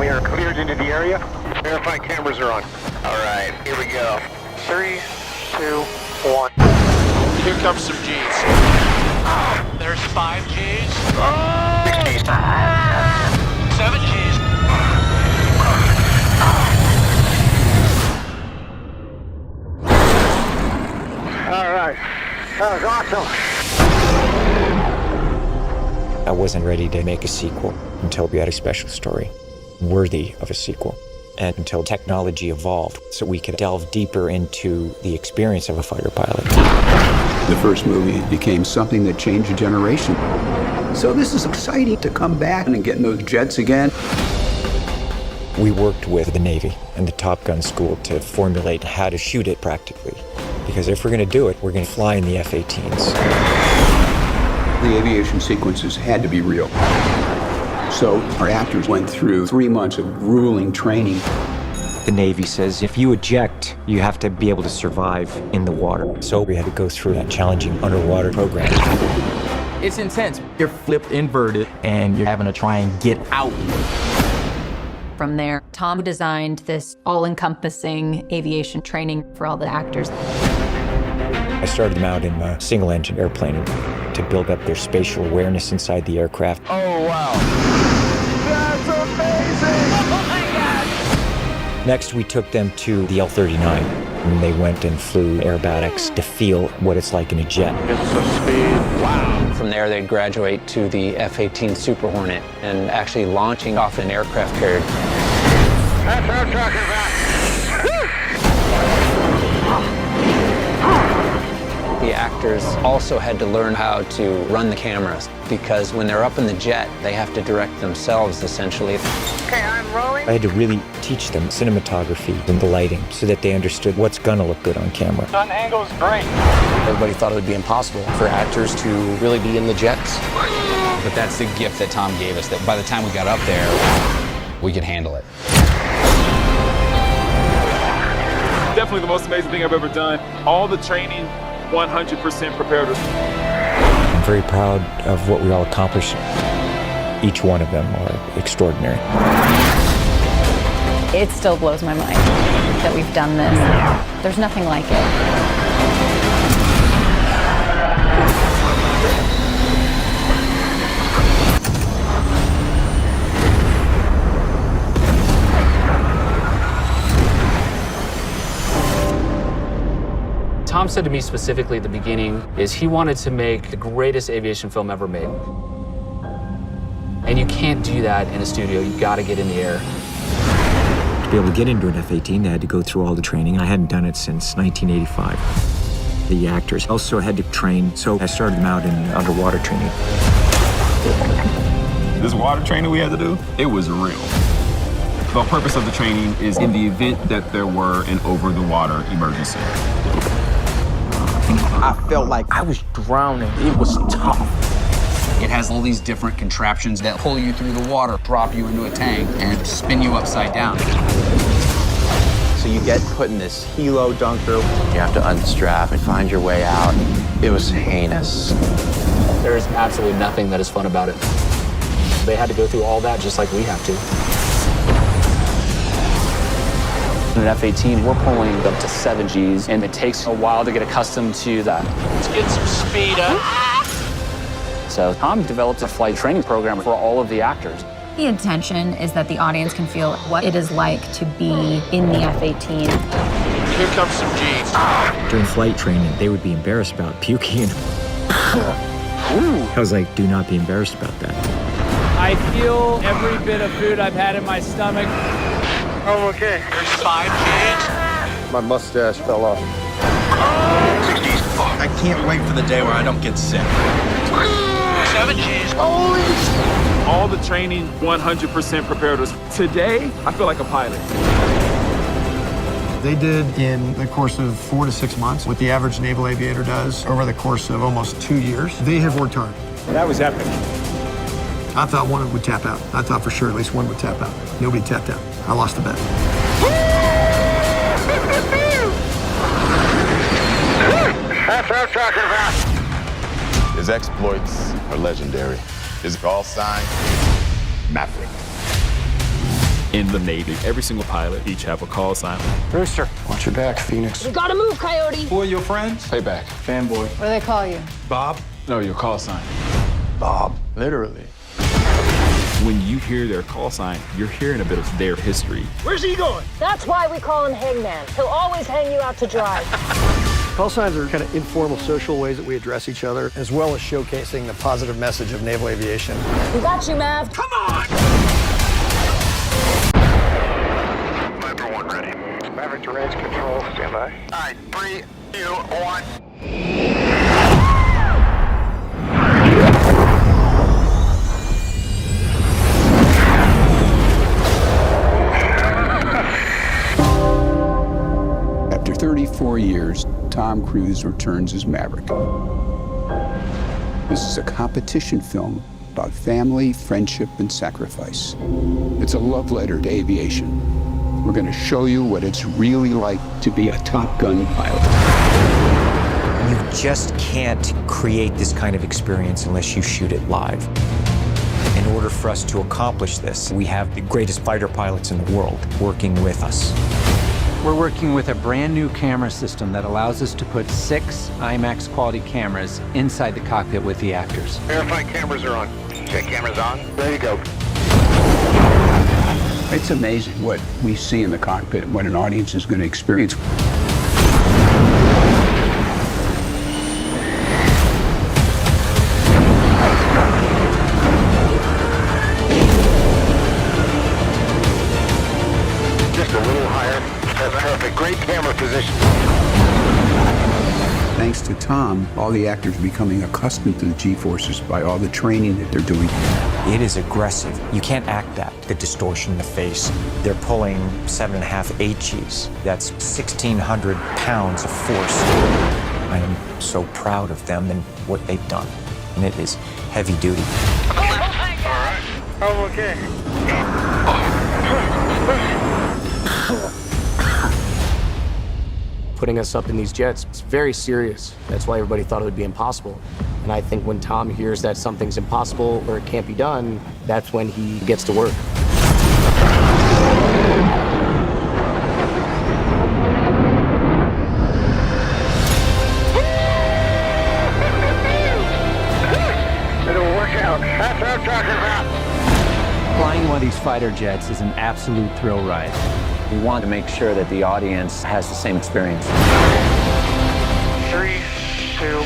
We are cleared into the area. Verify cameras are on. All right, here we go. 3, 2, 1. Here comes some G's. There's 5 Gs. 6 Gs. 7 Gs. All right. That was awesome. I wasn't ready to make a sequel until we had a special story worthy of a sequel, and until technology evolved so we could delve deeper into the experience of a fighter pilot. The first movie became something that changed a generation. So this is exciting to come back and get in those jets again. We worked with the Navy and the Top Gun school to formulate how to shoot it practically. Because if we're going to do it, we're going to fly in the F-18s. The aviation sequences had to be real. So our actors went through 3 months of grueling training. The Navy says if you eject, you have to be able to survive in the water. So we had to go through that challenging underwater program. It's intense. You're flipped inverted, and you're having to try and get out. From there, Tom designed this all-encompassing aviation training for all the actors. I started them out in a single-engine airplane to build up their spatial awareness inside the aircraft. Oh, wow. That's amazing! Oh my God! Next, we took them to the L-39, and they went and flew aerobatics to feel what it's like in a jet. Get some speed. Wow. From there, they graduate to the F-18 Super Hornet and actually launching off an aircraft carrier. That's what I'm talking about. The actors also had to learn how to run the cameras because when they're up in the jet, they have to direct themselves essentially. Okay, I'm rolling. I had to really teach them cinematography and the lighting so that they understood what's gonna look good on camera. Sun angle's great. Everybody thought it would be impossible for actors to really be in the jets. But that's the gift that Tom gave us, that by the time we got up there, we could handle it. Definitely the most amazing thing I've ever done. All the training, 100% prepared us. I'm very proud of what we all accomplished. Each one of them are extraordinary. It still blows my mind that we've done this. There's nothing like it. Tom said to me specifically at the beginning is he wanted to make the greatest aviation film ever made. And you can't do that in a studio. You've got to get in the air. To be able to get into an F-18, they had to go through all the training. I hadn't done it since 1985. The actors also had to train, so I started them out in underwater training. This water training we had to do, it was real. The purpose of the training is in the event that there were an over-the-water emergency. I felt like I was drowning. It was tough. It has all these different contraptions that pull you through the water, drop you into a tank, and spin you upside down. So you get put in this helo dunker. You have to unstrap and find your way out. It was heinous. There's absolutely nothing that is fun about it. They had to go through all that just like we have to. In an F-18, we're pulling up to 7 Gs, and it takes a while to get accustomed to that. Let's get some speed up. So Tom developed a flight training program for all of the actors. The intention is that the audience can feel what it is like to be in the F-18. Here comes some G's. During flight training, they would be embarrassed about puking. I was like, do not be embarrassed about that. I feel every bit of food I've had in my stomach. Oh, okay. There's 5 Gs. My mustache fell off. 6 Gs. I can't wait for the day where I don't get sick. 7 Gs. All the training, 100% prepared us. Today, I feel like a pilot. They did in the course of 4 to 6 months what the average naval aviator does over the course of almost 2 years. They have worked hard. That was epic. I thought one would tap out. I thought for sure at least one would tap out. Nobody tapped out. I lost the bet. That's what I'm talking about. His exploits are legendary. His call sign, Maverick. in the Navy. Every single pilot each have a call sign. Rooster, watch your back, Phoenix. We gotta move, Coyote. Who are your friends? Payback. Fanboy. What do they call you? Bob? No, your call sign. Bob. Literally. When you hear their call sign, you're hearing a bit of their history. Where's he going? That's why we call him Hangman. He'll always hang you out to dry. Call signs are kind of informal social ways that we address each other, as well as showcasing the positive message of naval aviation. We got you, Mav. Come on! Viper 1 ready. Maverick to range control. Stand by. All right, 3, 2, 1. After 34 years, Tom Cruise returns as Maverick. This is a competition film about family, friendship, and sacrifice. It's a love letter to aviation. We're going to show you what it's really like to be a Top Gun pilot. You just can't create this kind of experience unless you shoot it live. In order for us to accomplish this, we have the greatest fighter pilots in the world working with us. We're working with a brand new camera system that allows us to put 6 IMAX quality cameras inside the cockpit with the actors. Verify cameras are on. Check cameras on. There you go. It's amazing what we see in the cockpit and what an audience is going to experience. Just a little higher. That's perfect. Great camera position. Thanks to Tom, all the actors are becoming accustomed to the G-forces by all the training that they're doing. It is aggressive. You can't act that. The distortion in the face. They're pulling 7.5 HEs. That's 1,600 pounds of force. I am so proud of them and what they've done. And it is heavy duty. All right. I'm okay. Putting us up in these jets, it's very serious. That's why everybody thought it would be impossible. And I think when Tom hears that something's impossible or it can't be done, that's when he gets to work. It'll work out. That's what I'm talking about. Flying one of these fighter jets is an absolute thrill ride. We want to make sure that the audience has the same experience. 3, 2,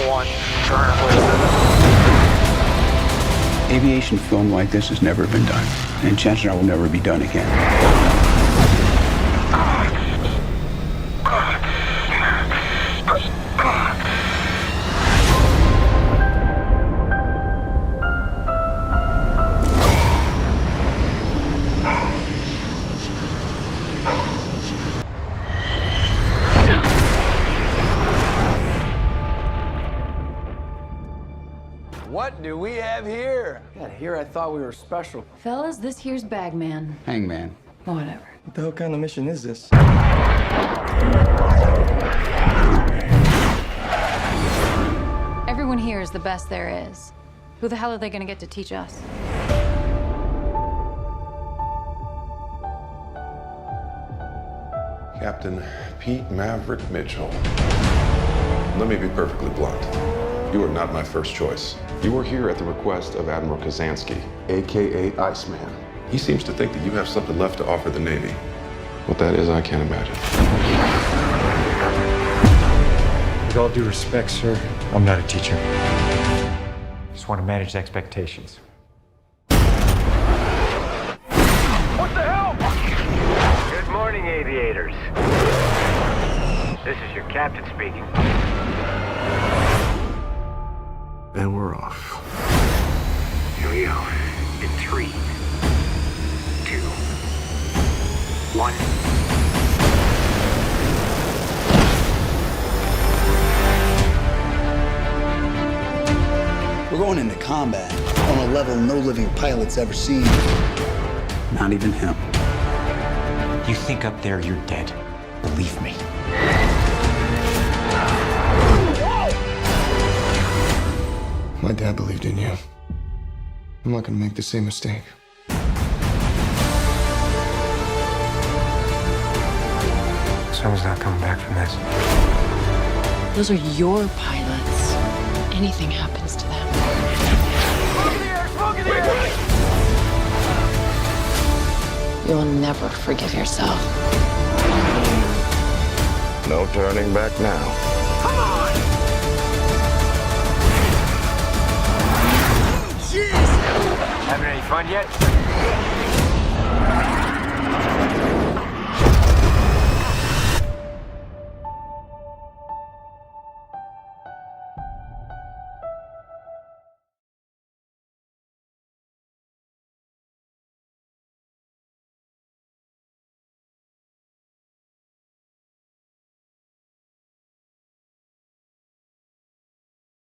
1. Turn away. Aviation film like this has never been done, and chances are will never be done again. What do we have here? God, here I thought we were special. Fellas, this here's Bagman. Hangman. Whatever. What the hell kind of mission is this? Everyone here is the best there is. Who the hell are they gonna get to teach us? Captain Pete Maverick Mitchell. Let me be perfectly blunt. You are not my first choice. You are here at the request of Admiral Kazansky, AKA Iceman. He seems to think that you have something left to offer the Navy. What that is, I can't imagine. With all due respect, sir, I'm not a teacher. Just want to manage expectations. What the hell? Good morning, aviators. This is your captain speaking. And we're off. Here we go. In 3, 2, 1. We're going into combat on a level no living pilot's ever seen. Not even him. You think up there you're dead. Believe me. My dad believed in you. I'm not gonna make the same mistake. Someone's not coming back from this. Those are your pilots. Anything happens to them. Smoke in the air! You'll never forgive yourself. No turning back now. Come on! Having any fun yet?